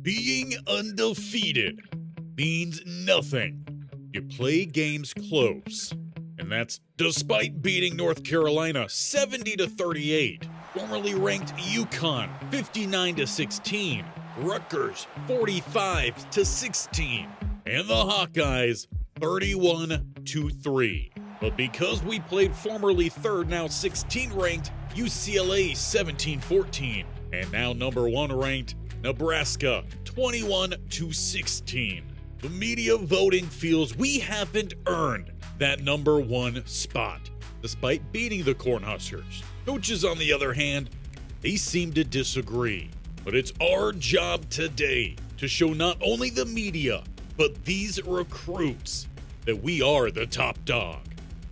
Being undefeated means nothing. You play games close. And that's despite beating North Carolina 70-38, formerly ranked UConn 59-16, Rutgers 45-16, and the Hawkeyes 31-3. But because we played formerly third, now 16 ranked UCLA 17-14, and now number 1 ranked Nebraska 21-16. The media voting feels we haven't earned that number 1 spot, despite beating the Cornhuskers. Coaches, on the other hand, they seem to disagree. But it's our job today to show not only the media, but these recruits that we are the top dog.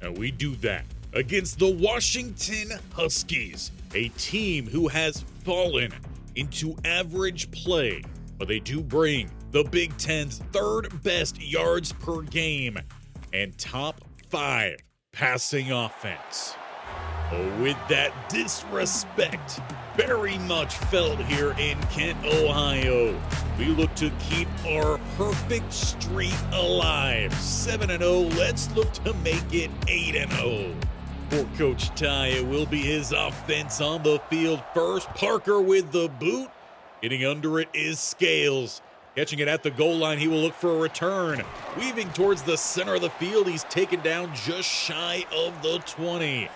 And we do that against the Washington Huskies, a team who has fallen into average play, but they do bring the Big Ten's 3rd best yards per game and top 5 passing offense. With that disrespect very much felt here in Kent, Ohio, we look to keep our perfect streak alive. 7-0, let's look to make it 8-0. For Coach Ty, it will be his offense on the field first. Parker with the boot. Getting under it is Scales. Catching it at the goal line, he will look for a return. Weaving towards the center of the field, he's taken down just shy of the 20.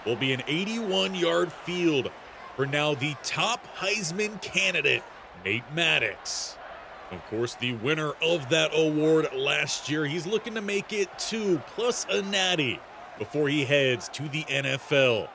Will be an 81-yard field for now the top Heisman candidate, Nate Maddox. Of course, the winner of that award last year. He's looking to make it 2 plus a natty before he heads to the NFL.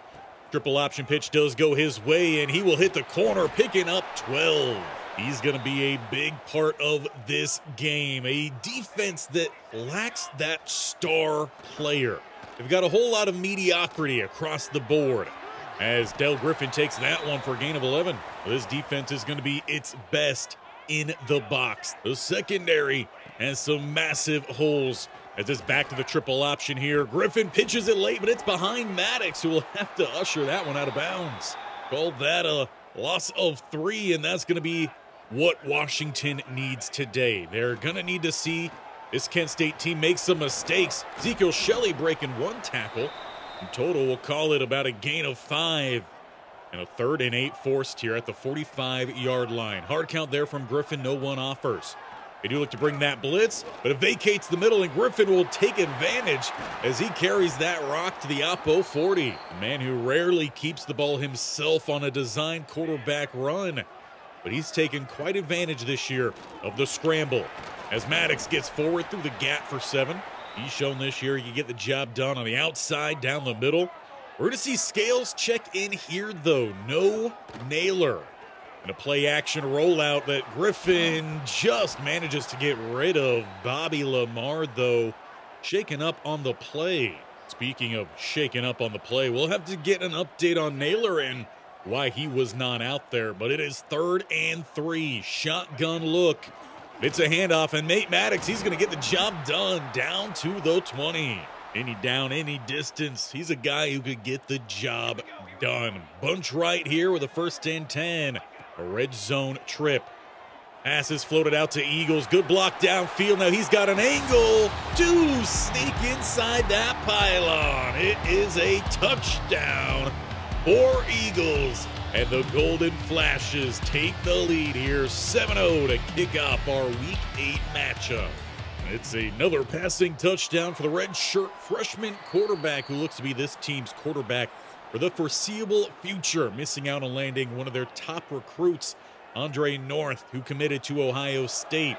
Triple option pitch does go his way, and he will hit the corner, picking up 12. He's going to be a big part of this game. A defense that lacks that star player. They've got a whole lot of mediocrity across the board. As Del Griffin takes that one for a gain of 11. This defense is going to be its best in the box. The secondary has some massive holes. As it's back to the triple option here. Griffin pitches it late, but it's behind Maddox, who will have to usher that one out of bounds. Called that a loss of 3, and that's going to be what Washington needs today. They're going to need to see this Kent State team make some mistakes. Ezekiel Shelley breaking 1 tackle. In total, we'll call it about a gain of 5. And a 3rd and 8 forced here at the 45-yard line. Hard count there from Griffin, no 1 offers. They do look to bring that blitz, but it vacates the middle, and Griffin will take advantage as he carries that rock to the Oppo 40. A man who rarely keeps the ball himself on a designed quarterback run, but he's taken quite advantage this year of the scramble. As Maddox gets forward through the gap for 7. He's shown this year he can get the job done on the outside, down the middle. We're going to see Scales check in here, though. No Naylor. And a play-action rollout that Griffin just manages to get rid of. Bobby Lamar, though, shaken up on the play. Speaking of shaken up on the play, we'll have to get an update on Naylor and why he was not out there. But it is 3rd and 3. Shotgun look. It's a handoff, and Nate Maddox, he's going to get the job done down to the 20. Any down, any distance, he's a guy who could get the job done. Bunch right here with a 1st and 10. A red zone trip. Pass is floated out to Eagles. Good block downfield. Now he's got an angle to sneak inside that pylon. It is a touchdown for Eagles. And the Golden Flashes take the lead here, 7-0 to kick off our Week 8 matchup. It's another passing touchdown for the redshirt freshman quarterback who looks to be this team's quarterback for the foreseeable future, missing out on landing one of their top recruits, Andre North, who committed to Ohio State.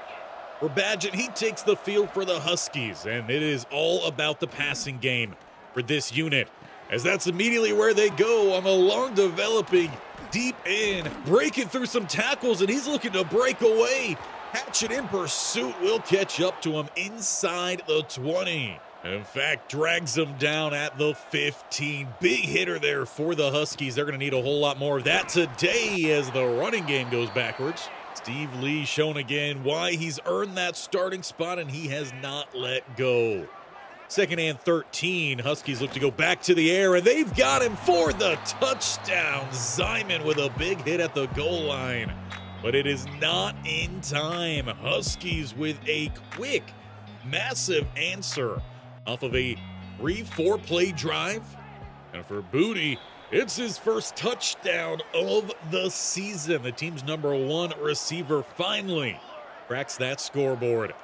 For Badgett, he takes the field for the Huskies, and it is all about the passing game for this unit, as that's immediately where they go on the long developing deep end, breaking through some tackles, and he's looking to break away. Hatchet in pursuit will catch up to him inside the 20. In fact, drags him down at the 15. Big hitter there for the Huskies. They're going to need a whole lot more of that today as the running game goes backwards. Steve Lee shown again why he's earned that starting spot, and he has not let go. 2nd and 13. Huskies look to go back to the air, and they've got him for the touchdown. Zyman with a big hit at the goal line. but it is not in time. Huskies with a quick, massive answer off of a 3-4 play drive. And for Booty, it's his first touchdown of the season. The team's #1 receiver finally cracks that scoreboard.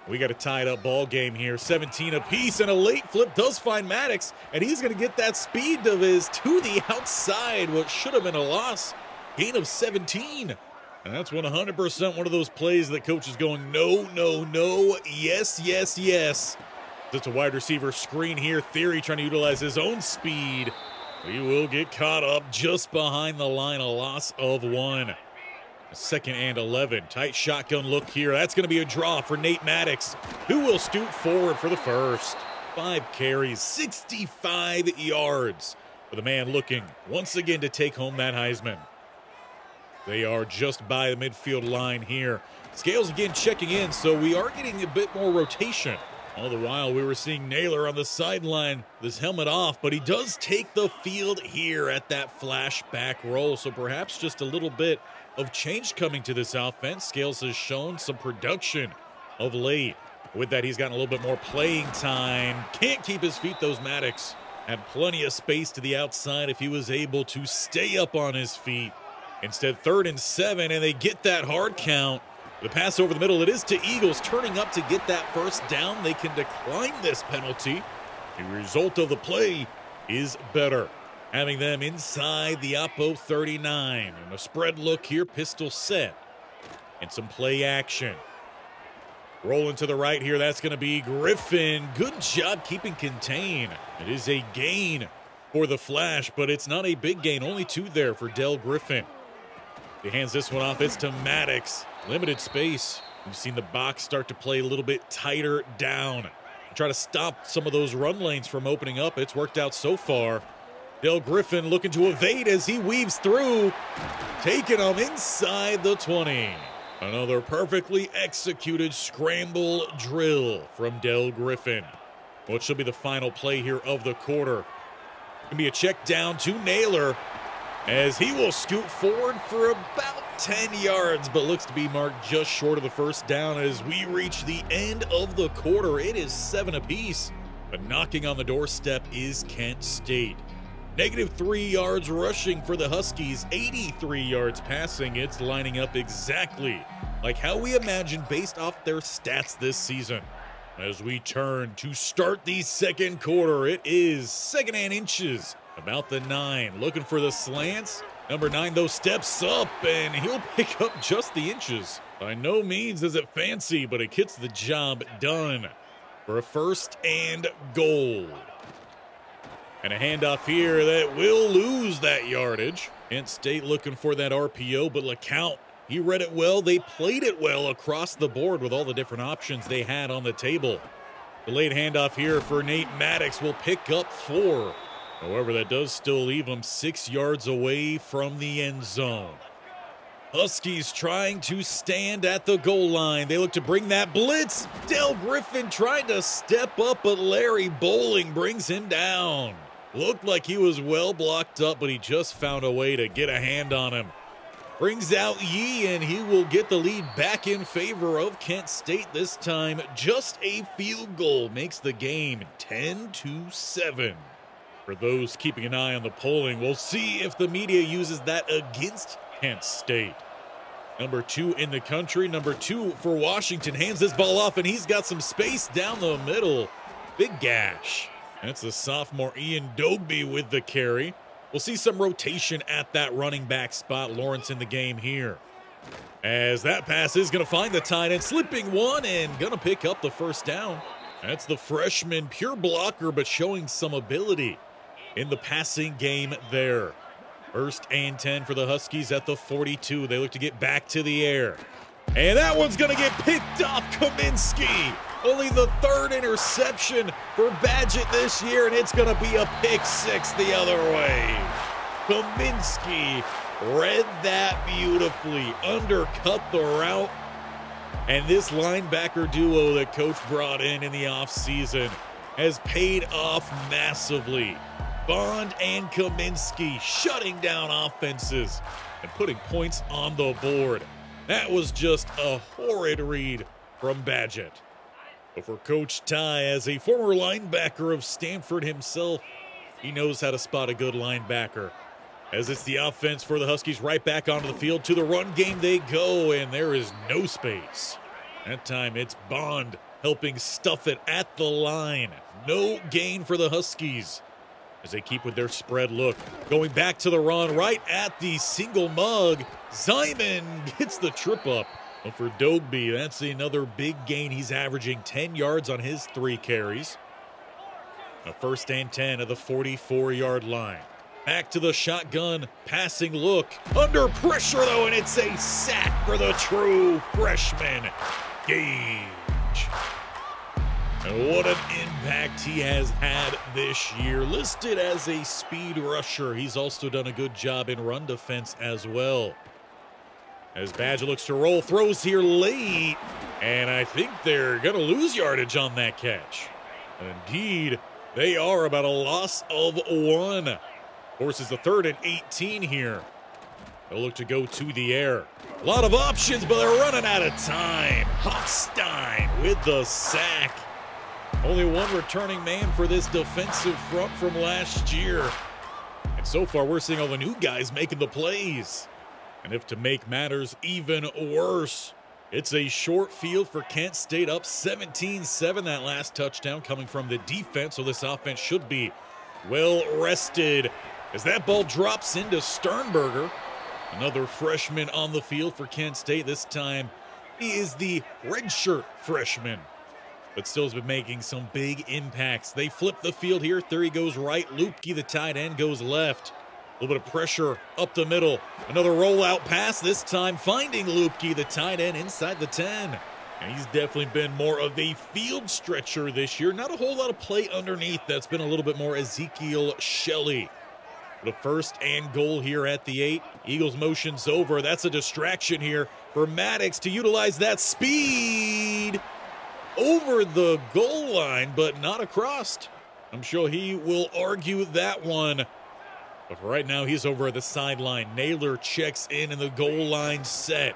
We got a tied up ball game here, 17 apiece, and a late flip does find Maddox, and he's going to get that speed of his to the outside, what should have been a loss. Gain of 17. And that's 100% one of those plays that coach is going, no, no, no, yes, yes, yes. It's a wide receiver screen here. Theory trying to utilize his own speed. He will get caught up just behind the line, a loss of 1. 2nd and 11. Tight shotgun look here. That's going to be a draw for Nate Maddox, who will scoot forward for the first. 5 carries, 65 yards for the man looking once again to take home that Heisman. They are just by the midfield line here. Scales again checking in, so we are getting a bit more rotation. All the while, we were seeing Naylor on the sideline, this helmet off, but he does take the field here at that flashback roll, so perhaps just a little bit of change coming to this offense. Scales has shown some production of late. With that, he's gotten a little bit more playing time. Can't keep his feet, those Maddox. Had plenty of space to the outside if he was able to stay up on his feet. Instead, 3rd and 7, and they get that hard count. The pass over the middle, it is to Eagles, turning up to get that first down. They can decline this penalty. The result of the play is better, having them inside the Oppo 39. And a spread look here, pistol set, and some play action. Rolling to the right here, that's going to be Griffin. Good job keeping contained. It is a gain for the Flash, but it's not a big gain. Only 2 there for Del Griffin. He hands this one off. It's to Maddox. Limited space. We've seen the box start to play a little bit tighter down. Try to stop some of those run lanes from opening up. It's worked out so far. Del Griffin looking to evade as he weaves through. Taking him inside the 20. Another perfectly executed scramble drill from Del Griffin. What should be the final play here of the quarter. Going to be a check down to Naylor, as he will scoot forward for about 10 yards, but looks to be marked just short of the first down as we reach the end of the quarter. It is 7 apiece, but knocking on the doorstep is Kent State. -3 yards rushing for the Huskies, 83 yards passing. It's lining up exactly like how we imagined based off their stats this season. As we turn to start the second quarter, it is 2nd and inches. About the 9, looking for the slants. Number 9, though, steps up, and he'll pick up just the inches. By no means is it fancy, but it gets the job done for a 1st and goal. And a handoff here that will lose that yardage. Kent State looking for that RPO, but LeCount, he read it well. They played it well across the board with all the different options they had on the table. The late handoff here for Nate Maddox will pick up 4. However, that does still leave him 6 yards away from the end zone. Huskies trying to stand at the goal line. They look to bring that blitz. Del Griffin trying to step up, but Larry Bowling brings him down. Looked like he was well blocked up, but he just found a way to get a hand on him. Brings out Yee, and he will get the lead back in favor of Kent State this time. Just a field goal makes the game 10-7. For those keeping an eye on the polling, we'll see if the media uses that against Kent State. Number 2 in the country, number 2 for Washington, hands this ball off, and he's got some space down the middle. Big gash. That's the sophomore Ian Dogby with the carry. We'll see some rotation at that running back spot. Lawrence in the game here, as that pass is going to find the tight end, slipping one and going to pick up the first down. That's the freshman, pure blocker, but showing some ability in the passing game there. 1st and 10 for the Huskies at the 42. They look to get back to the air. And that one's going to get picked off. Kaminsky. Only the 3rd interception for Badgett this year, and it's going to be a pick 6 the other way. Kaminsky read that beautifully, undercut the route. And this linebacker duo that coach brought in the offseason has paid off massively. Bond and Kaminsky shutting down offenses and putting points on the board. That was just a horrid read from Badgett. But for Coach Ty, as a former linebacker of Stanford himself, he knows how to spot a good linebacker. As it's the offense for the Huskies right back onto the field. To the run game they go, and there is no space. That time it's Bond helping stuff it at the line. No gain for the Huskies as they keep with their spread look. Going back to the run right at the single mug. Zyman gets the trip up. But for Dogby, that's another big gain. He's averaging 10 yards on his 3 carries. A 1st and 10 at the 44-yard line. Back to the shotgun, passing look. Under pressure, though, and it's a sack for the true freshman, Gage. And what an impact he has had this year. Listed as a speed rusher, he's also done a good job in run defense as well. As Badger looks to roll, throws here late, and I think they're going to lose yardage on that catch. Indeed, they are, about a loss of 1. Forces the 3rd and 18 here. They'll look to go to the air. A lot of options, but they're running out of time. Hofstein with the sack. Only one returning man for this defensive front from last year. And so far, we're seeing all the new guys making the plays. And if to make matters even worse, it's a short field for Kent State, up 17-7. That last touchdown coming from the defense, so this offense should be well rested. As that ball drops into Sternberger, another freshman on the field for Kent State. This time, he is the redshirt freshman, but still has been making some big impacts. They flip the field here. Theory goes right. Lupke, the tight end, goes left. A little bit of pressure up the middle. Another rollout pass, this time finding Lupke, the tight end, inside the 10. And he's definitely been more of a field stretcher this year. Not a whole lot of play underneath. That's been a little bit more Ezekiel Shelley. The 1st and goal here at the 8. Eagles motions over. That's a distraction here for Maddox to utilize that speed over the goal line, but not across. I'm sure he will argue that one. But for right now, he's over at the sideline. Naylor checks in the goal line set.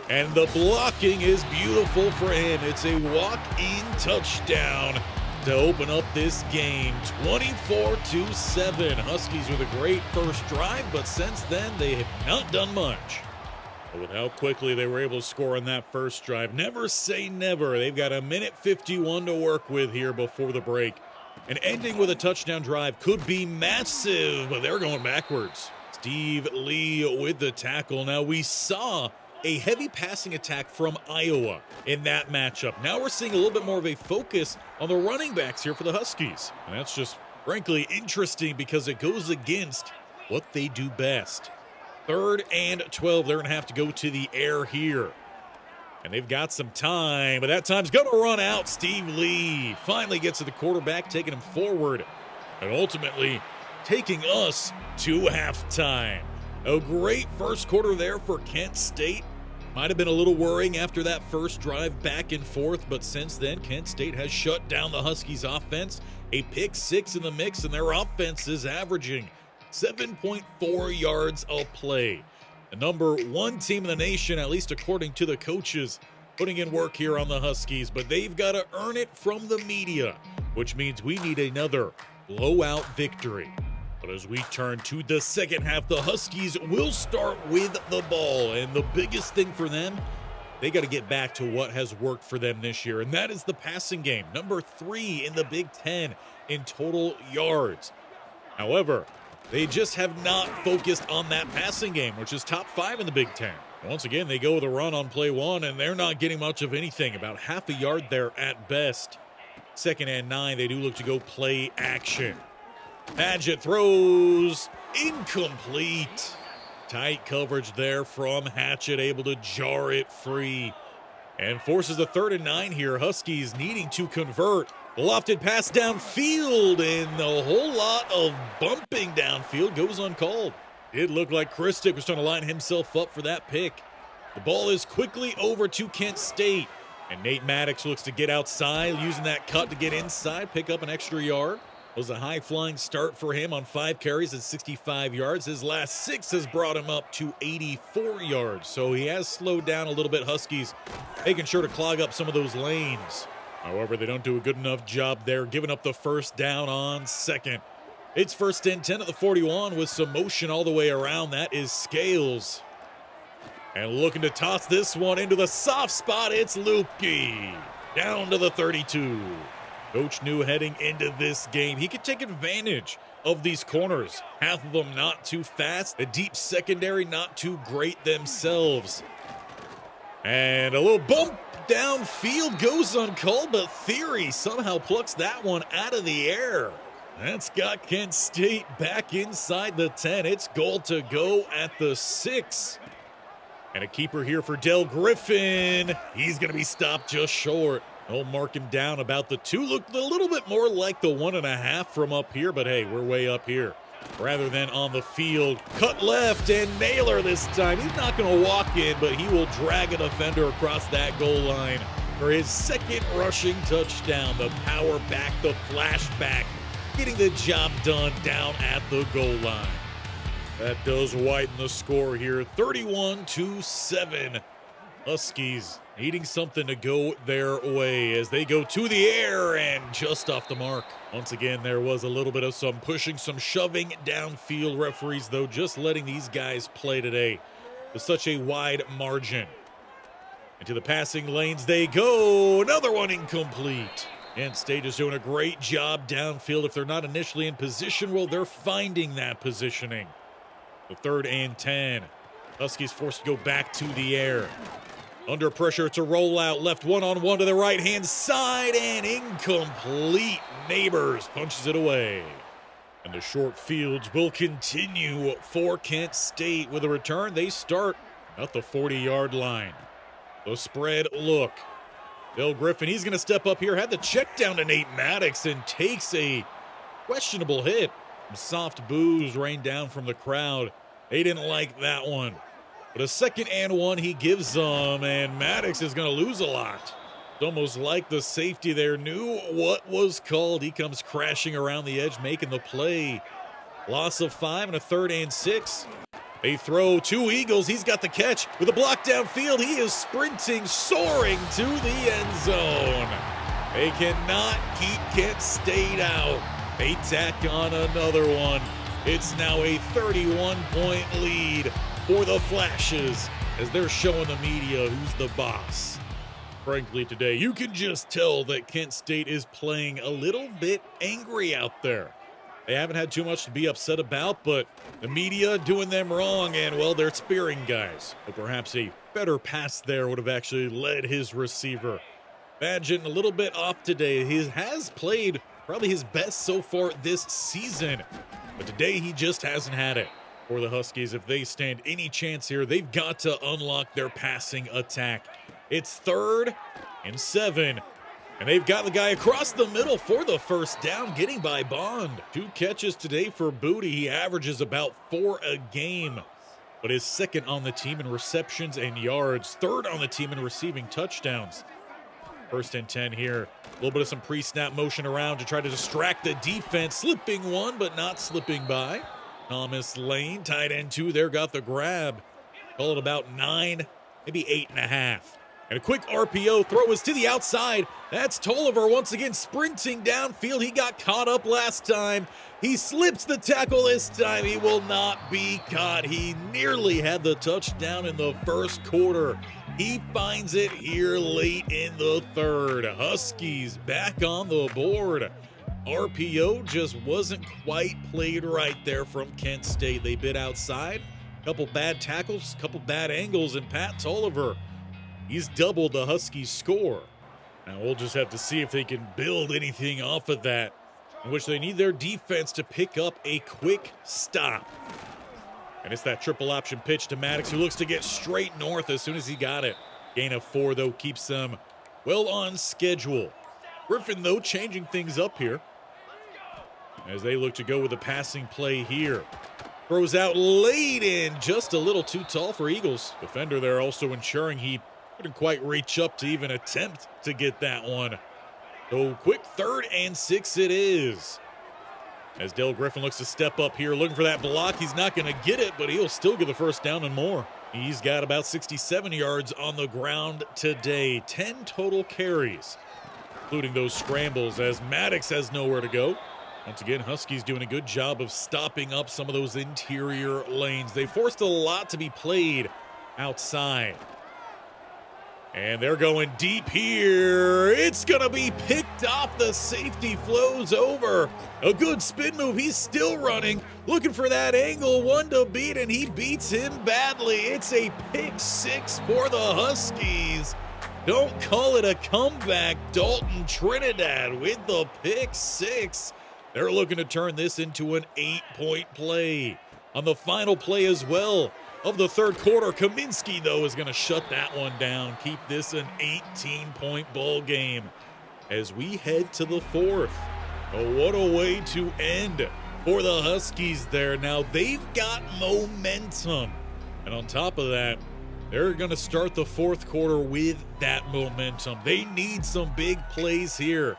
And the blocking is beautiful for him. It's a walk-in touchdown to open up this game. 24-7. Huskies with a great first drive, but since then they have not done much. But with how quickly they were able to score on that first drive, never say never. They've got a minute 51 to work with here before the break. And ending with a touchdown drive could be massive, but they're going backwards. Steve Lee with the tackle. Now, we saw a heavy passing attack from Iowa in that matchup. Now we're seeing a little bit more of a focus on the running backs here for the Huskies. And that's just, frankly, interesting because it goes against what they do best. 3rd and 12, they're going to have to go to the air here. And they've got some time, but that time's going to run out. Steve Lee finally gets to the quarterback, taking him forward, and ultimately taking us to halftime. A great first quarter there for Kent State. Might have been a little worrying after that first drive back and forth, but since then, Kent State has shut down the Huskies' offense. A pick 6 in the mix, and their offense is averaging 7.4 yards a play. The number 1 team in the nation, at least according to the coaches, putting in work here on the Huskies, but they've got to earn it from the media, which means we need another blowout victory. But as we turn to the second half, the Huskies will start with the ball, and the biggest thing for them, they got to get back to what has worked for them this year, and that is the passing game. Number 3 in the Big Ten in total yards. However, they just have not focused on that passing game, which is top 5 in the Big Ten. Once again, they go with a run on play 1, and they're not getting much of anything, about half a yard there at best. 2nd and 9, they do look to go play action. Padgett throws incomplete. Tight coverage there from Hatchett, able to jar it free. And forces a 3rd and 9 here. Huskies needing to convert. Lofted pass downfield, and a whole lot of bumping downfield goes uncalled. It looked like Christic was trying to line himself up for that pick. The ball is quickly over to Kent State, and Nate Maddox looks to get outside, using that cut to get inside, pick up an extra yard. It was a high-flying start for him on 5 carries at 65 yards. His last 6 has brought him up to 84 yards. So he has slowed down a little bit. Huskies making sure to clog up some of those lanes. However, they don't do a good enough job there, giving up the first down on second. It's first and 10 at the 41 with some motion all the way around. That is Scales. And looking to toss this one into the soft spot, it's Lupke. Down to the 32. Coach knew heading into this game he could take advantage of these corners. Half of them not too fast. The deep secondary not too great themselves. And a little bump downfield goes uncalled, but Theory somehow plucks that one out of the air. That's got Kent State back inside the 10. It's goal to go at the 6. And a keeper here for Del Griffin. He's going to be stopped just short. They'll mark him down about the 2. Looked a little bit more like the 1.5 from up here, but hey, we're way up here. Rather than on the field. Cut left and Naylor this time. He's not going to walk in, but he will drag a defender across that goal line for his second rushing touchdown. The power back, the flashback, getting the job done down at the goal line. That does widen the score here, 31-7. Huskies needing something to go their way as they go to the air and just off the mark. Once again, there was a little bit of some pushing, some shoving downfield. Referees, though, just letting these guys play today with such a wide margin. Into the passing lanes they go. Another one incomplete. Kent State is doing a great job downfield. If they're not initially in position, well, they're finding that positioning. The 3rd and 10. Huskies forced to go back to the air. Under pressure, it's a rollout. Left one-on-one to the right-hand side and incomplete. Neighbors punches it away. And the short fields will continue for Kent State. With a return, they start at the 40-yard line. The spread look. Bill Griffin, he's going to step up here. Had the check down to Nate Maddox and takes a questionable hit. Some soft boos rained down from the crowd. They didn't like that one. But a 2nd and 1 he gives them, and Maddox is going to lose a lot. It's almost like the safety there knew what was called. He comes crashing around the edge, making the play. Loss of 5 and a 3rd and 6. They throw 2 Eagles. He's got the catch with a block downfield. He is sprinting, soaring to the end zone. They cannot keep Kent State out. They tack on another one. It's now a 31-point lead for the Flashes as they're showing the media who's the boss. Frankly, today, you can just tell that Kent State is playing a little bit angry out there. They haven't had too much to be upset about, but the media doing them wrong, and, well, they're spearing guys. But perhaps a better pass there would have actually led his receiver. Badgett a little bit off today. He has played probably his best so far this season, but today he just hasn't had it. For the Huskies, if they stand any chance here, they've got to unlock their passing attack. It's 3rd and 7. And they've got the guy across the middle for the first down, getting by Bond. 2 catches today for Booty. He averages about 4 a game, but is 2nd on the team in receptions and yards, 3rd on the team in receiving touchdowns. 1st and 10 here. A little bit of some pre-snap motion around to try to distract the defense. Slipping one, but not slipping by. Thomas Lane, tight end 2 there, got the grab. Call it about 9, maybe 8.5. And a quick RPO throw is to the outside. That's Tolliver once again sprinting downfield. He got caught up last time. He slips the tackle this time. He will not be caught. He nearly had the touchdown in the first quarter. He finds it here late in the 3rd. Huskies back on the board. RPO just wasn't quite played right there from Kent State. They bit outside. Couple bad tackles, couple bad angles, and Pat Tolliver, he's doubled the Huskies' score. Now we'll just have to see if they can build anything off of that, in which they need their defense to pick up a quick stop. And it's that triple option pitch to Maddox, who looks to get straight north as soon as he got it. Gain of 4, though, keeps them well on schedule. Griffin, though, changing things up here as they look to go with a passing play here. Throws out late and just a little too tall for Eagles. Defender there also ensuring he couldn't quite reach up to even attempt to get that one. So quick 3rd and 6 it is. As Dale Griffin looks to step up here, looking for that block. He's not going to get it, but he'll still get the first down and more. He's got about 67 yards on the ground today. 10 total carries, including those scrambles, as Maddox has nowhere to go. Once again, Huskies doing a good job of stopping up some of those interior lanes. They forced a lot to be played outside. And they're going deep here. It's going to be picked off. The safety flows over. A good spin move. He's still running, looking for that angle. One to beat, and he beats him badly. It's a pick six for the Huskies. Don't call it a comeback. Dalton Trinidad with the pick six. They're looking to turn this into an 8-point play. On the final play as well of the third quarter, Kaminsky, though, is going to shut that one down. Keep this an 18-point ball game as we head to the fourth. Oh, what a way to end for the Huskies there. Now, they've got momentum. And on top of that, they're going to start the fourth quarter with that momentum. They need some big plays here.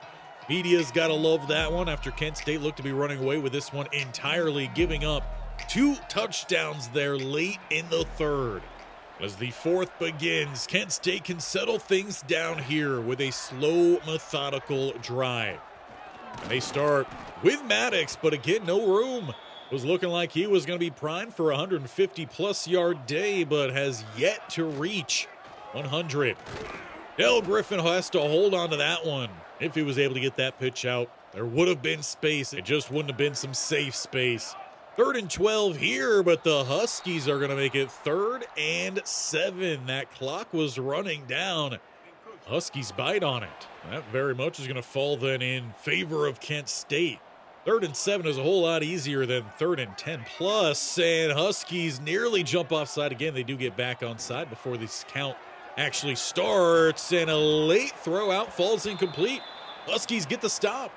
Media's got to love that one after Kent State looked to be running away with this one entirely, giving up 2 touchdowns there late in the third. As the fourth begins, Kent State can settle things down here with a slow, methodical drive. And they start with Maddox, but again, no room. It was looking like he was going to be primed for a 150-plus yard day, but has yet to reach 100. Dale Griffin has to hold on to that one. If he was able to get that pitch out, there would have been space. It just wouldn't have been some safe space. 3rd and 12 here, but the Huskies are going to make it 3rd and 7. That clock was running down. Huskies bite on it. That very much is going to fall then in favor of Kent State. 3rd and 7 is a whole lot easier than 3rd and 10 plus, and Huskies nearly jump offside again. They do get back on side before this count actually starts, and a late throw out falls incomplete. Huskies get the stop.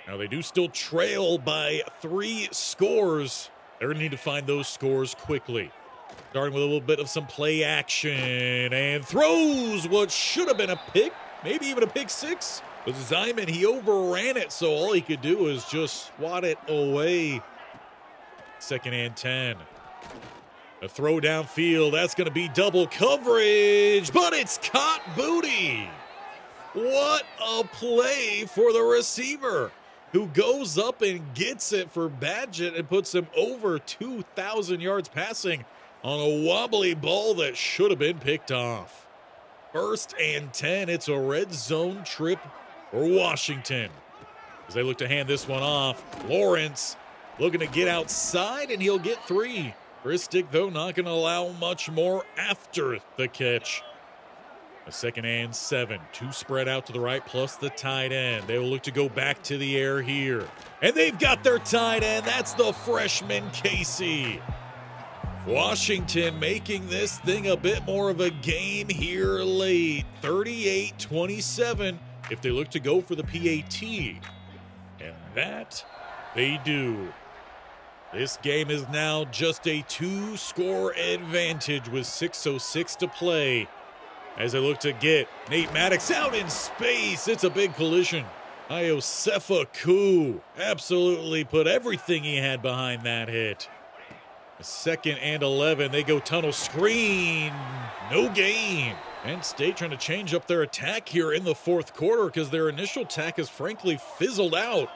Now they do still trail by 3 scores. They're going to need to find those scores quickly. Starting with a little bit of some play action, and throws what should have been a pick, maybe even a pick six. But Zyman, he overran it, so all he could do was just swat it away. 2nd and 10. A throw downfield, that's going to be double coverage, but it's caught booty. What a play for the receiver, who goes up and gets it for Badgett and puts him over 2,000 yards passing on a wobbly ball that should have been picked off. 1st and 10, it's a red zone trip for Washington. As they look to hand this one off, Lawrence looking to get outside, and he'll get 3. Christic, though, not going to allow much more after the catch. A 2nd and 7. 2 spread out to the right, plus the tight end. They will look to go back to the air here. And they've got their tight end. That's the freshman, Casey. Washington making this thing a bit more of a game here late. 38-27 if they look to go for the PAT. And that they do. This game is now just a 2-score advantage with 6:06 to play. As they look to get Nate Maddox out in space, it's a big collision. Iosefa Koo absolutely put everything he had behind that hit. 2nd and 11, they go tunnel screen, no gain. Kent State trying to change up their attack here in the fourth quarter because their initial attack has frankly fizzled out.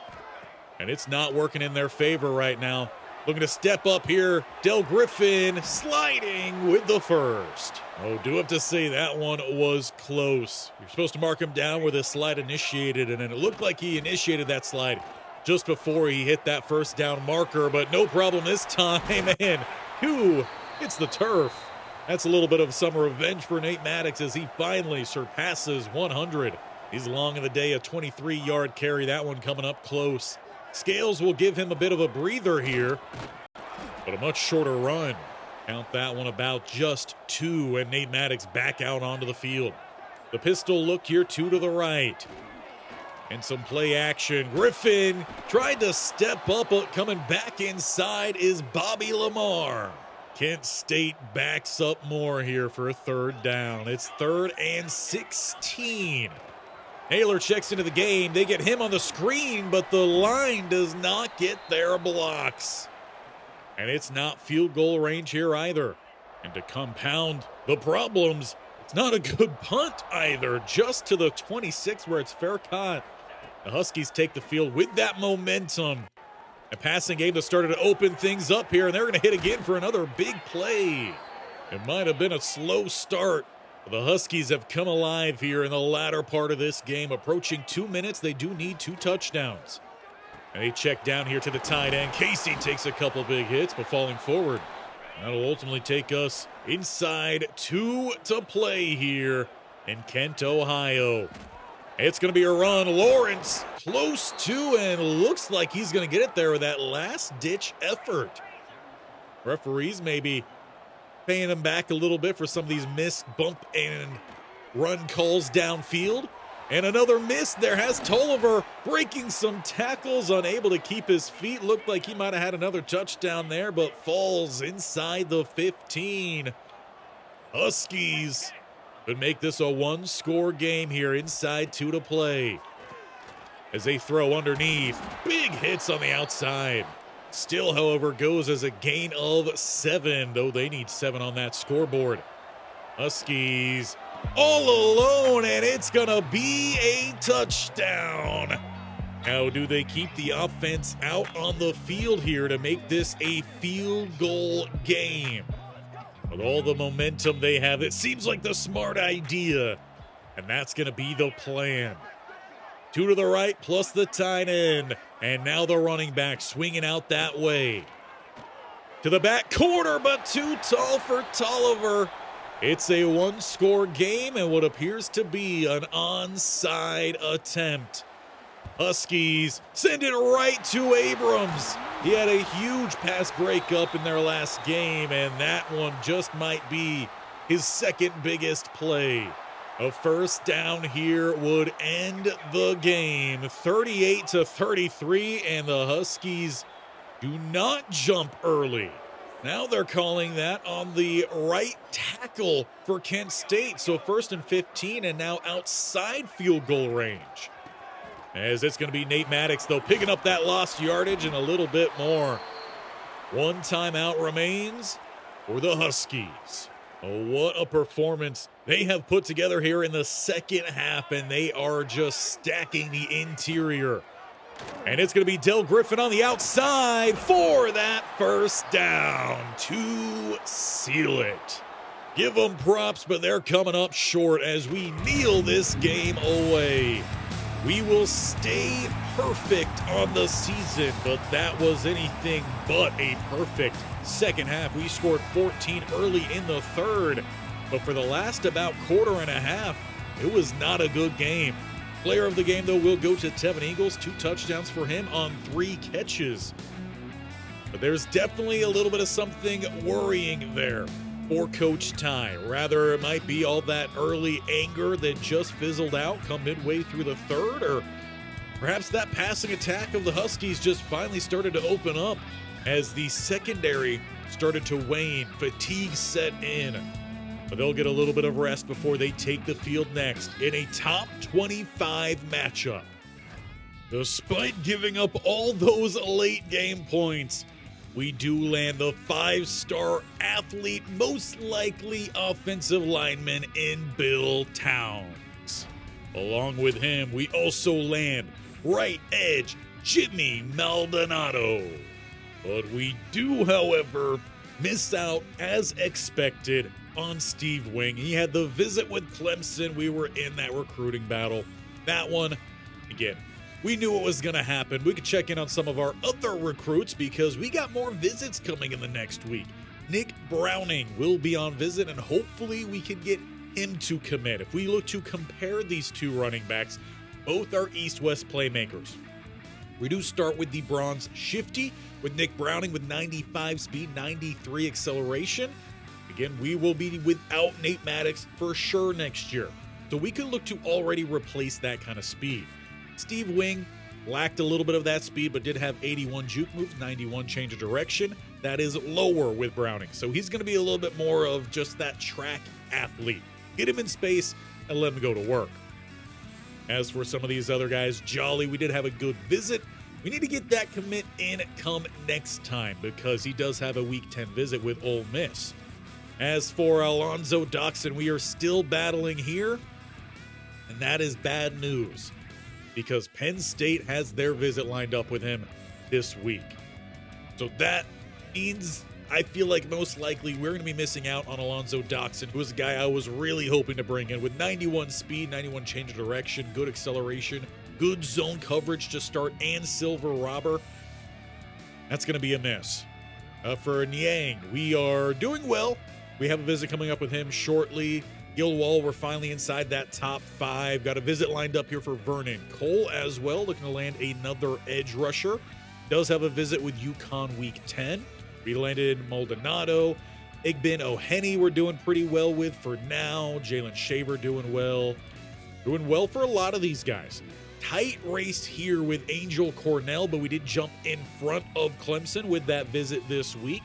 And it's not working in their favor right now. Looking to step up here, Del Griffin sliding with the first. Oh, do have to say that one was close. You're supposed to mark him down where the slide initiated, and it looked like he initiated that slide just before he hit that first down marker, but no problem this time, and Koo hits the turf. That's a little bit of summer revenge for Nate Maddox as he finally surpasses 100. He's long in the day, a 23-yard carry, that one coming up close. Scales will give him a bit of a breather here, but a much shorter run. Count that one about just 2, and Nate Maddox back out onto the field. The pistol look here, 2 to the right. And some play action. Griffin tried to step up, but coming back inside is Bobby Lamar. Kent State backs up more here for a 3rd down. It's 3rd and 16. Naylor checks into the game. They get him on the screen, but the line does not get their blocks. And it's not field goal range here either. And to compound the problems, it's not a good punt either. Just to the 26 where it's fair caught. The Huskies take the field with that momentum. A passing game that started to open things up here, and they're going to hit again for another big play. It might have been a slow start. The Huskies have come alive here in the latter part of this game. Approaching 2 minutes, they do need 2 touchdowns. And they check down here to the tight end. Casey takes a couple big hits, but falling forward. That'll ultimately take us inside 2 to play here in Kent, Ohio. It's going to be a run. Lawrence close to, and looks like he's going to get it there with that last-ditch effort. Referees maybe paying him back a little bit for some of these missed bump and run calls downfield. And another miss there has Tolliver breaking some tackles, unable to keep his feet. Looked like he might have had another touchdown there, but falls inside the 15. Huskies would make this a 1-score game here, inside 2 to play. As they throw underneath, big hits on the outside. Still, however, goes as a gain of 7, though they need 7 on that scoreboard. Huskies all alone, and it's gonna be a touchdown. How do they keep the offense out on the field here to make this a field goal game? With all the momentum they have, it seems like the smart idea, and that's gonna be the plan. 2 to the right plus the tight end, and now the running back swinging out that way. To the back corner, but too tall for Tolliver. It's a 1-score game and what appears to be an onside attempt. Huskies send it right to Abrams. He had a huge pass breakup in their last game, and that one just might be his second biggest play. A first down here would end the game. 38-33, and the Huskies do not jump early. Now they're calling that on the right tackle for Kent State. So 1st and 15, and now outside field goal range. As it's going to be Nate Maddox, though, picking up that lost yardage and a little bit more. 1 timeout remains for the Huskies. Oh, what a performance they have put together here in the second half, and they are just stacking the interior. And it's going to be Del Griffin on the outside for that first down to seal it. Give them props, but they're coming up short as we kneel this game away. We will stay perfect on the season, but that was anything but a perfect second half. We scored 14 early in the third, but for the last about quarter and a half, it was not a good game. Player of the game, though, will go to Tevin Eagles. 2 touchdowns for him on 3 catches. But there's definitely a little bit of something worrying there for Coach Ty. Rather, it might be all that early anger that just fizzled out come midway through the third, or perhaps that passing attack of the Huskies just finally started to open up as the secondary started to wane, fatigue set in. But they'll get a little bit of rest before they take the field next in a top 25 matchup. Despite giving up all those late game points, we do land the 5-star athlete, most likely offensive lineman in Bill Towns. Along with him, we also land right edge Jimmy Maldonado. But we do, however, miss out as expected on Steve Wing. He had the visit with Clemson. We were in that recruiting battle. That one, again, we knew it was going to happen. We could check in on some of our other recruits because we got more visits coming in the next week. Nick Browning will be on visit, and hopefully we can get him to commit. If we look to compare these 2 running backs, both are East-West playmakers. We do start with the bronze shifty, with Nick Browning with 95 speed, 93 acceleration. Again, we will be without Nate Maddox for sure next year. So we could look to already replace that kind of speed. Steve Wing lacked a little bit of that speed, but did have 81 juke moves, 91 change of direction. That is lower with Browning. So he's going to be a little bit more of just that track athlete. Get him in space and let him go to work. As for some of these other guys, Jolly, we did have a good visit. We need to get that commit in come next time because he does have a Week 10 visit with Ole Miss. As for Alonzo Doxson, we are still battling here, and that is bad news because Penn State has their visit lined up with him this week. So that means I feel like most likely we're going to be missing out on Alonzo Doxson, who was a guy I was really hoping to bring in with 91 speed, 91 change of direction, good acceleration, good zone coverage to start, and silver robber. That's going to be a miss. For Niang, we are doing well. We have a visit coming up with him shortly. Gilwall, we're finally inside that top 5. Got a visit lined up here for Vernon Cole as well, looking to land another edge rusher. Does have a visit with UConn Week 10. We landed Maldonado. Igbin O'Henny we're doing pretty well with for now. Jalen Shaver doing well. Doing well for a lot of these guys. Tight race here with Angel Cornell, but we did jump in front of Clemson with that visit this week.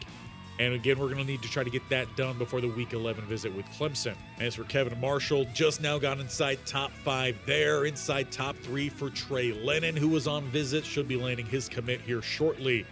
And again, we're going to need to try to get that done before the Week 11 visit with Clemson. As for Kevin Marshall, just now got inside top 5 there. Inside top 3 for Trey Lennon, who was on visit. Should be landing his commit here shortly.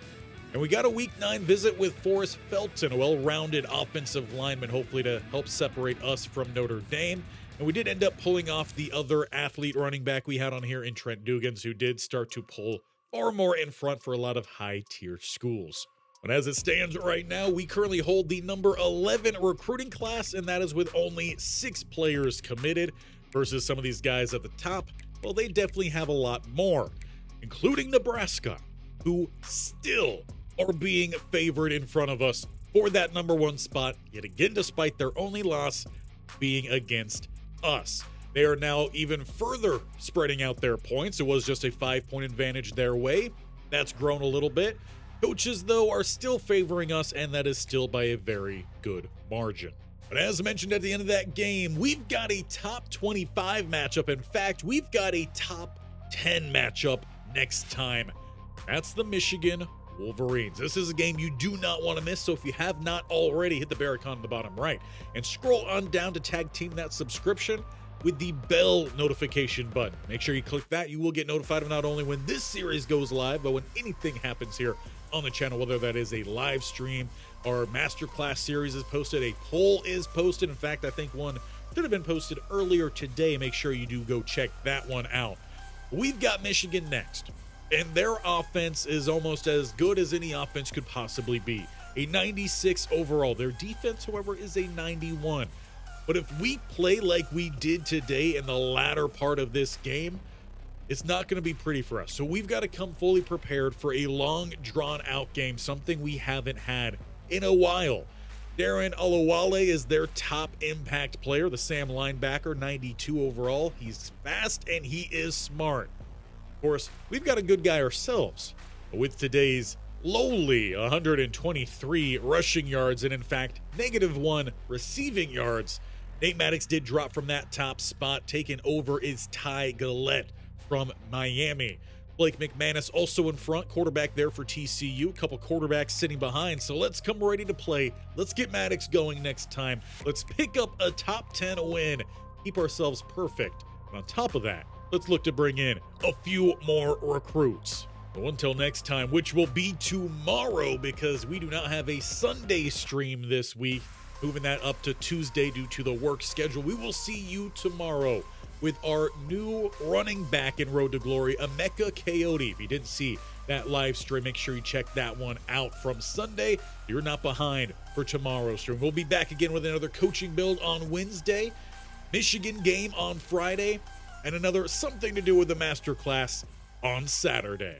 And we got a Week 9 visit with Forrest Felton, a well-rounded offensive lineman, hopefully to help separate us from Notre Dame. And we did end up pulling off the other athlete running back we had on here in Trent Dugans, who did start to pull far more in front for a lot of high-tier schools. But as it stands right now, we currently hold the number 11 recruiting class, and that is with only 6 players committed versus some of these guys at the top. Well, they definitely have a lot more, including Nebraska, who still are being favored in front of us for that number 1 spot, yet again, despite their only loss being against us. They are now even further spreading out their points. It was just a 5-point advantage their way. That's grown a little bit. Coaches, though, are still favoring us, and that is still by a very good margin. But as mentioned at the end of that game, we've got a top 25 matchup. In fact, we've got a top 10 matchup next time. That's the Michigan Wolverines. This is a game you do not want to miss, so if you have not already, hit the bear icon in the bottom right and scroll on down to tag team that subscription with the bell notification button. Make sure you click that. You will get notified of not only when this series goes live, but when anything happens here on the channel, whether that is a live stream or masterclass series is posted, a poll is posted. In fact, I think one should have been posted earlier today. Make sure you do go check that one out. We've got Michigan next, and their offense is almost as good as any offense could possibly be. A 96 overall. Their defense, however, is a 91. But if we play like we did today in the latter part of this game, it's not going to be pretty for us. So we've got to come fully prepared for a long, drawn-out game, something we haven't had in a while. Darren Olawale is their top impact player, the Sam linebacker, 92 overall. He's fast and he is smart. Of course, we've got a good guy ourselves with today's lowly 123 rushing yards and, in fact, -1 receiving yards. Nate Maddox did drop from that top spot. Taken over is Ty Gillette from Miami. Blake McManus also in front, quarterback there for TCU. A couple quarterbacks sitting behind, so let's come ready to play. Let's get Maddox going next time. Let's pick up a top 10 win, keep ourselves perfect. And on top of that, let's look to bring in a few more recruits. So until next time, which will be tomorrow because we do not have a Sunday stream this week. Moving that up to Tuesday due to the work schedule. We will see you tomorrow with our new running back in Road to Glory, Emeka Coyote. If you didn't see that live stream, make sure you check that one out from Sunday. You're not behind for tomorrow's stream. We'll be back again with another coaching build on Wednesday, Michigan game on Friday, and another something to do with the masterclass on Saturday.